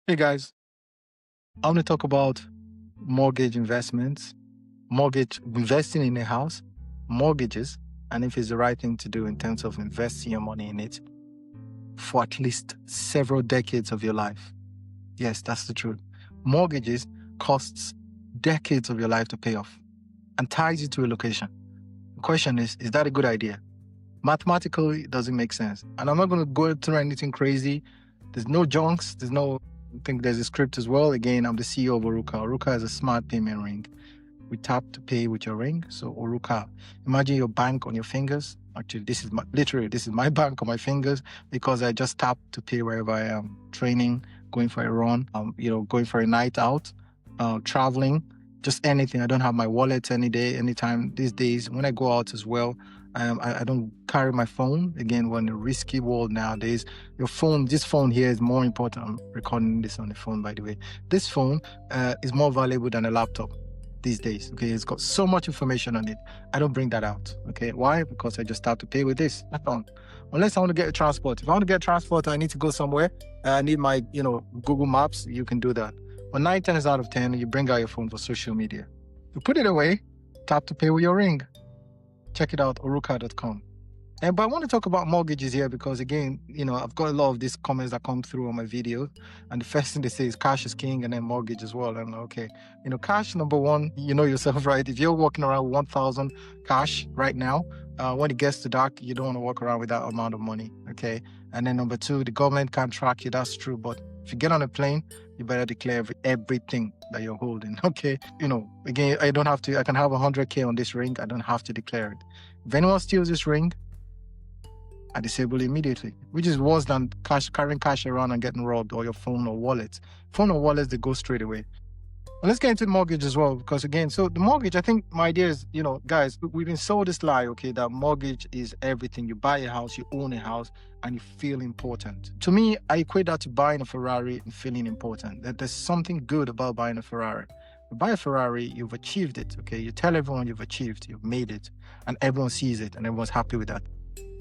Hey guys, I want to talk about mortgage investments, mortgage investing in a house, mortgages, and if it's the right thing to do in terms of investing your money in it for at least several decades of your life. Yes, that's the truth. Mortgages costs decades of your life to pay off and ties you to a location. The question is that a good idea? Mathematically, it doesn't make sense. And I'm not going to go through anything crazy. There's no junks. I think there's a script as well. Again, I'm the CEO of Oruka. Oruka is a smart payment ring. We tap to pay with your ring. So Oruka, imagine your bank on your fingers. Actually, this is my bank on my fingers because I just tap to pay wherever I am training, going for a run, going for a night out, traveling, just anything. I don't have my wallet any day, anytime these days. When I go out as well, I don't carry my phone. Again, we're in a risky world nowadays. This phone here is more important. I'm recording this on the phone, by the way. This phone is more valuable than a laptop these days. Okay, it's got so much information on it. I don't bring that out. Okay, why? Because I just start to pay with this. That's all. Unless I want to get a transport. If I want to get transport, I need to go somewhere. I need my, Google Maps. You can do that. But 9 times out of 10, you bring out your phone for social media. You put it away, tap to pay with your ring. Check it out, oruka.com. But I want to talk about mortgages here because, again, I've got a lot of these comments that come through on my video. And the first thing they say is cash is king and then mortgage as well. And okay, cash, number one, you know yourself, right? If you're walking around with 1,000 cash right now, when it gets to dark, you don't want to walk around with that amount of money, okay? And then number two, the government can't track you. That's true. But if you get on a plane, you better declare everything that you're holding, okay? Again, I can have 100K on this ring. I don't have to declare it. If anyone steals this ring, I disable it immediately, which is worse than carrying cash around and getting robbed, or your phone or wallet. Phone or wallets, they go straight away. And let's get into the mortgage as well, because again, so the mortgage, I think my idea is, guys, we've been sold this lie, okay, that mortgage is everything. You buy a house, you own a house, and you feel important. To me, I equate that to buying a Ferrari and feeling important. That there's something good about buying a Ferrari. You buy a Ferrari, you've achieved it, okay? You tell everyone you've achieved, you've made it, and everyone sees it, and everyone's happy with that,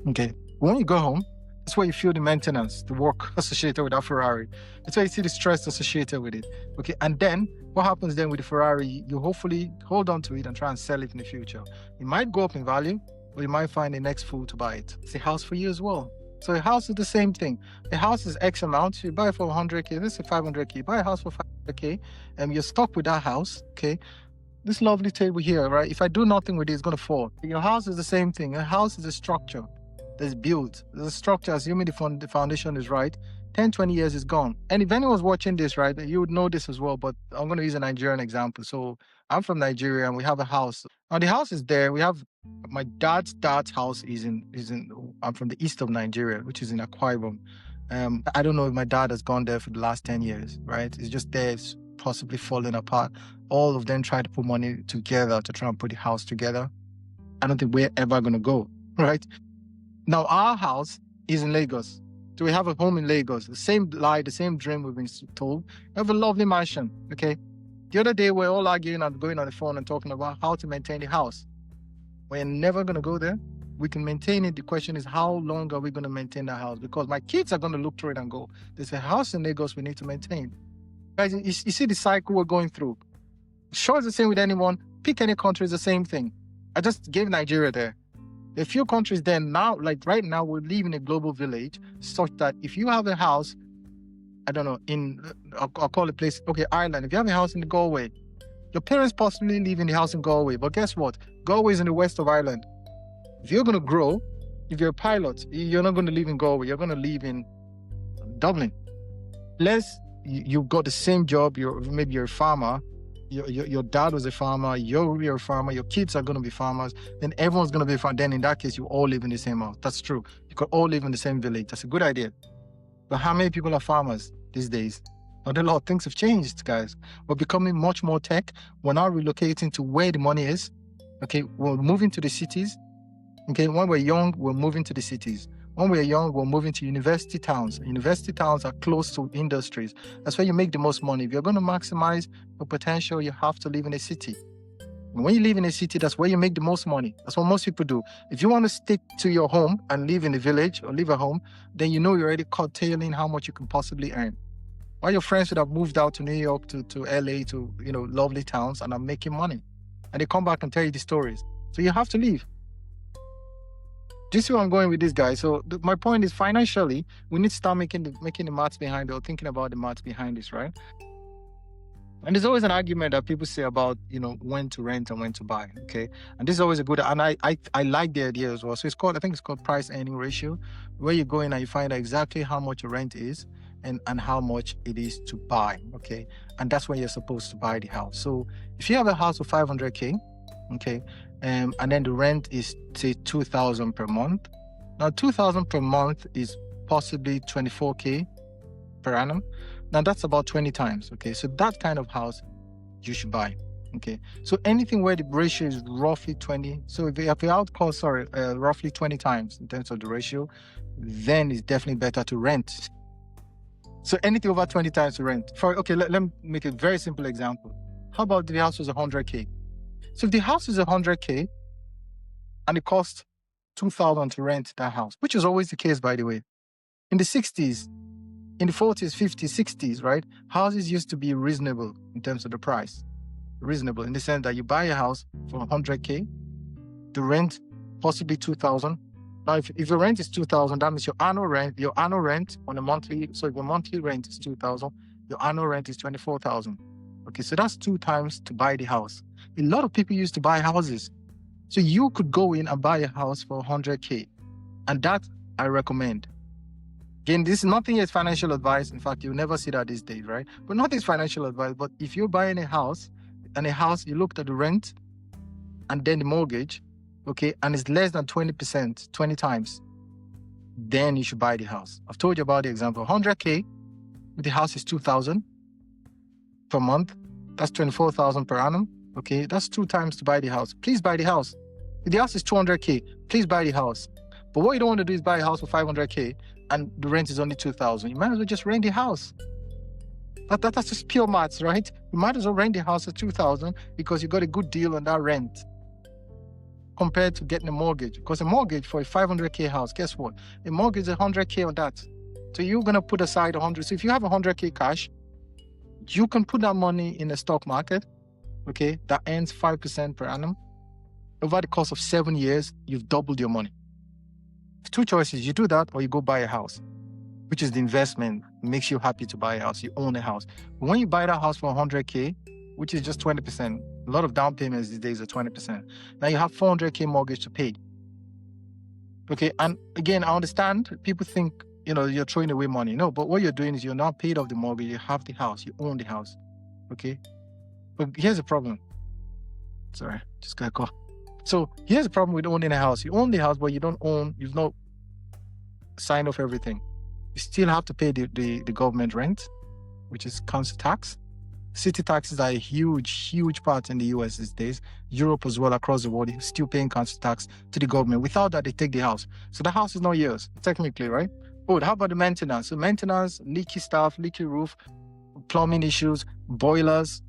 okay? When you go home, that's where you feel the maintenance, the work associated with that Ferrari. That's where you see the stress associated with it. Okay, and then what happens then with the Ferrari? You hopefully hold on to it and try and sell it in the future. It might go up in value, but you might find the next fool to buy it. It's a house for you as well. So a house is the same thing. A house is X amount. You buy it for 100K. This is 500K. You buy a house for 500K, and you're stuck with that house. Okay. This lovely table here, right? If I do nothing with it, it's going to fall. Your house is the same thing. A house is a structure that's built. There's a structure, assuming the foundation is right. 10, 20 years is gone. And if anyone's watching this, right, you would know this as well, but I'm going to use a Nigerian example. So I'm from Nigeria and we have a house. Now the house is there. We have my dad's house I'm from the east of Nigeria, which is in Akwa Ibom. I don't know if my dad has gone there for the last 10 years, right? It's just there. It's possibly falling apart. All of them try to put money together to try and put the house together. I don't think we're ever going to go, right? Now, our house is in Lagos. So we have a home in Lagos. The same lie, the same dream we've been told. We have a lovely mansion, okay? The other day, we're all arguing and going on the phone and talking about how to maintain the house. We're never going to go there. We can maintain it. The question is, how long are we going to maintain that house? Because my kids are going to look through it and go, there's a house in Lagos we need to maintain. Guys, you see the cycle we're going through. Sure, it's the same with anyone. Pick any country, it's the same thing. I just gave Nigeria there. A few countries there now, like right now, we live in a global village such that if you have a house, I don't know, I'll call the place, okay, Ireland. If you have a house in Galway, your parents possibly live in the house in Galway. But guess what? Galway is in the west of Ireland. If you're going to grow, if you're a pilot, you're not going to live in Galway. You're going to live in Dublin. Unless you've got the same job, maybe you're a farmer, your dad was a farmer, you're a farmer, your kids are going to be farmers, then everyone's going to be a farmer. Then in that case, you all live in the same house. That's true. You could all live in the same village. That's a good idea. But how many people are farmers these days? Not a lot. Things have changed, guys. We're becoming much more tech. We're now relocating to where the money is. Okay, we're moving to the cities. Okay, when we're young, we're moving to the cities. When we're young, we're moving to university towns. University towns are close to industries. That's where you make the most money. If you're going to maximize your potential, you have to live in a city. And when you live in a city, that's where you make the most money. That's what most people do. If you want to stick to your home and live in a village or live at home, then you know you're already curtailing how much you can possibly earn. Why your friends would have moved out to New York, to LA, to, lovely towns, and are making money. And they come back and tell you the stories. So you have to leave. Do you see where I'm going with this, guy? So my point is, financially, we need to start making the maths behind it, or thinking about the maths behind this, right? And there's always an argument that people say about, when to rent and when to buy. Okay. And this is always a good, and I like the idea as well. So I think it's called price earning ratio, where you go in and you find out exactly how much your rent is and how much it is to buy. Okay. And that's when you're supposed to buy the house. So if you have a house of 500K, okay, and then the rent is, say, 2,000 per month. Now, 2,000 per month is possibly 24K per annum. Now that's about 20 times. Okay, so that kind of house you should buy. Okay, so anything where the ratio is roughly 20, so if you outcost, roughly 20 times in terms of the ratio, then it's definitely better to rent. So anything over 20 times to rent. Let me make a very simple example. How about the house was 100K? So if the house is 100K and it costs 2,000 to rent that house, which is always the case, by the way, in the 60s, in the 40s, 50s, 60s, right? Houses used to be reasonable in terms of the price. Reasonable in the sense that you buy a house for 100K, the rent possibly 2,000. Now, if your rent is 2,000, that means your annual rent on a monthly, so if your monthly rent is 2,000, your annual rent is 24,000. Okay, so that's 2 times to buy the house. A lot of people used to buy houses. So you could go in and buy a house for 100K. And that I recommend. Again, this is nothing is financial advice. In fact, you'll never see that these days, right? But nothing is financial advice. But if you're buying a house, you looked at the rent and then the mortgage, okay, and it's less than 20%, 20 times, then you should buy the house. I've told you about the example. 100K, the house is 2,000 per month. That's 24,000 per annum. Okay, that's 2 times to buy the house. Please buy the house. If the house is 200K, please buy the house. But what you don't want to do is buy a house for 500K and the rent is only 2,000. You might as well just rent the house. That's just pure maths, right? You might as well rent the house at 2,000 because you got a good deal on that rent compared to getting a mortgage. Because a mortgage for a 500K house, guess what? A mortgage is 100K on that. So you're going to put aside 100. So if you have 100K cash, you can put that money in the stock market, okay, that earns 5% per annum. Over the course of 7 years, you've doubled your money. 2 choices. You do that or you go buy a house, which is the investment. It makes you happy to buy a house. You own a house. But when you buy that house for 100K, which is just 20%, a lot of down payments these days are 20%. Now you have 400K mortgage to pay. Okay, and again, I understand people think, you're throwing away money. No, but what you're doing is you're not paid off the mortgage. You have the house. You own the house. Okay, but here's the problem. Sorry, just got a call. So here's the problem with owning a house. You own the house, but you've not signed off everything. You still have to pay the government rent, which is council tax. City taxes are a huge part in the US these days. Europe as well, across the world, you're still paying council tax to the government. Without that, they take the house. So the house is not yours, technically, right? Oh, how about the maintenance? So maintenance, leaky stuff, leaky roof, plumbing issues, boilers,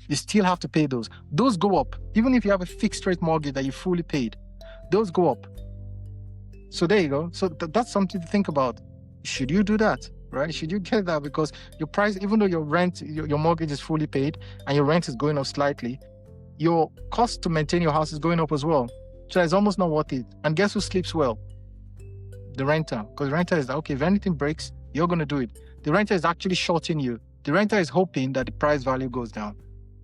you still have to pay those. Those go up. Even if you have a fixed rate mortgage that you fully paid, those go up. So there you go. So that's something to think about. Should you do that, right? Should you get that? Because your price, even though your rent, your mortgage is fully paid and your rent is going up slightly, your cost to maintain your house is going up as well. So it's almost not worth it. And guess who sleeps well? The renter. Because the renter is like, okay, if anything breaks, you're going to do it. The renter is actually shorting you. The renter is hoping that the price value goes down.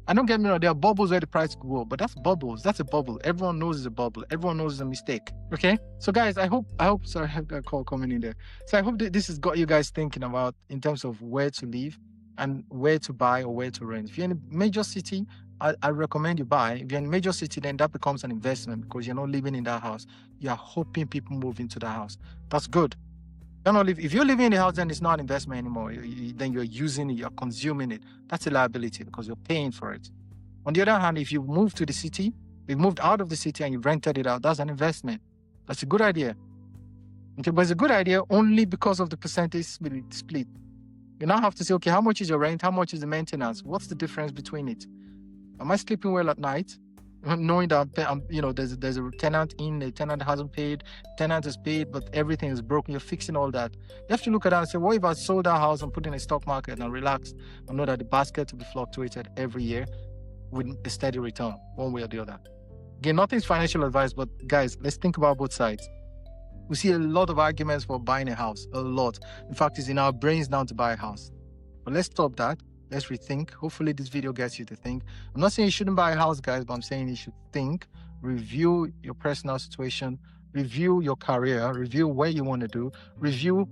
And don't get me wrong, there are bubbles where the price go up, but that's bubbles. That's a bubble. Everyone knows it's a bubble. Everyone knows it's a mistake. Okay? So guys, I hope, sorry, I have a call coming in there. So I hope that this has got you guys thinking about in terms of where to live and where to buy or where to rent. If you're in a major city, I recommend you buy. If you're in a major city, then that becomes an investment because you're not living in that house. You're hoping people move into that house. That's good. If you're living in the house, then it's not an investment anymore. Then you're using it, you're consuming it. That's a liability because you're paying for it. On the other hand, if you move to the city, you've moved out of the city and you've rented it out, that's an investment. That's a good idea. Okay, but it's a good idea only because of the percentage split. You now have to say, okay, how much is your rent? How much is the maintenance? What's the difference between it? Am I sleeping well at night? knowing that there's a tenant in, the tenant hasn't paid, tenant is paid, but everything is broken. You're fixing all that. You have to look at that and say, what if I sold that house and put in a stock market and relax and know that the basket will be fluctuated every year with a steady return, one way or the other. Again, nothing's financial advice, but guys, let's think about both sides. We see a lot of arguments for buying a house, a lot. In fact, it's in our brains now to buy a house. But let's stop that. Let's rethink. Hopefully this video gets you to think. I'm not saying you shouldn't buy a house, guys, but I'm saying you should think, review your personal situation, review your career, review where you want to do, review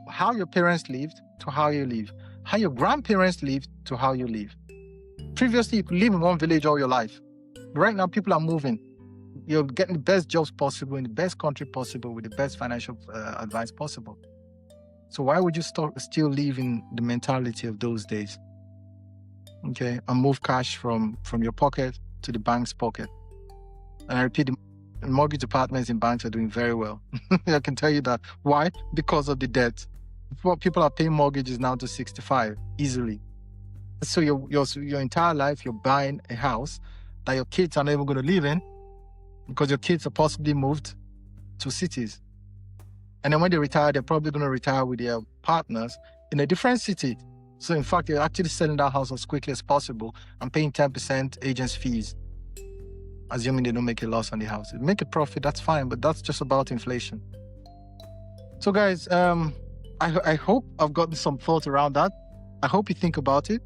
how your parents lived to how you live, how your grandparents lived to how you live. Previously, you could live in one village all your life. Right now, people are moving. You're getting the best jobs possible in the best country possible with the best financial advice possible. So why would you still live in the mentality of those days? Okay, and move cash from your pocket to the bank's pocket. And I repeat, the mortgage departments in banks are doing very well. I can tell you that. Why? Because of the debt. People are paying mortgages now to 65 easily. So your entire life, you're buying a house that your kids are never going to live in because your kids are possibly moved to cities. And then when they retire, they're probably going to retire with their partners in a different city. So in fact, you're actually selling that house as quickly as possible and paying 10% agents fees, assuming they don't make a loss on the house. If they make a profit, that's fine, but that's just about inflation. So guys, I hope I've gotten some thoughts around that. I hope you think about it.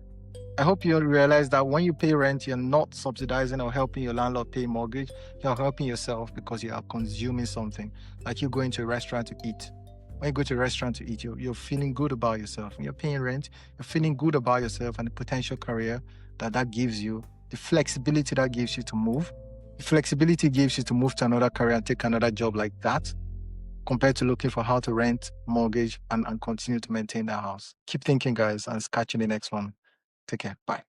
I hope you realize that when you pay rent, you're not subsidizing or helping your landlord pay mortgage. You're helping yourself because you are consuming something. Like you going to a restaurant to eat. When you go to a restaurant to eat, you're feeling good about yourself. When you're paying rent, you're feeling good about yourself and the potential career that gives you, the flexibility that gives you to move. The flexibility gives you to move to another career and take another job like that, compared to looking for how to rent, mortgage, and continue to maintain that house. Keep thinking, guys, and catch you in the next one. Take care. Bye.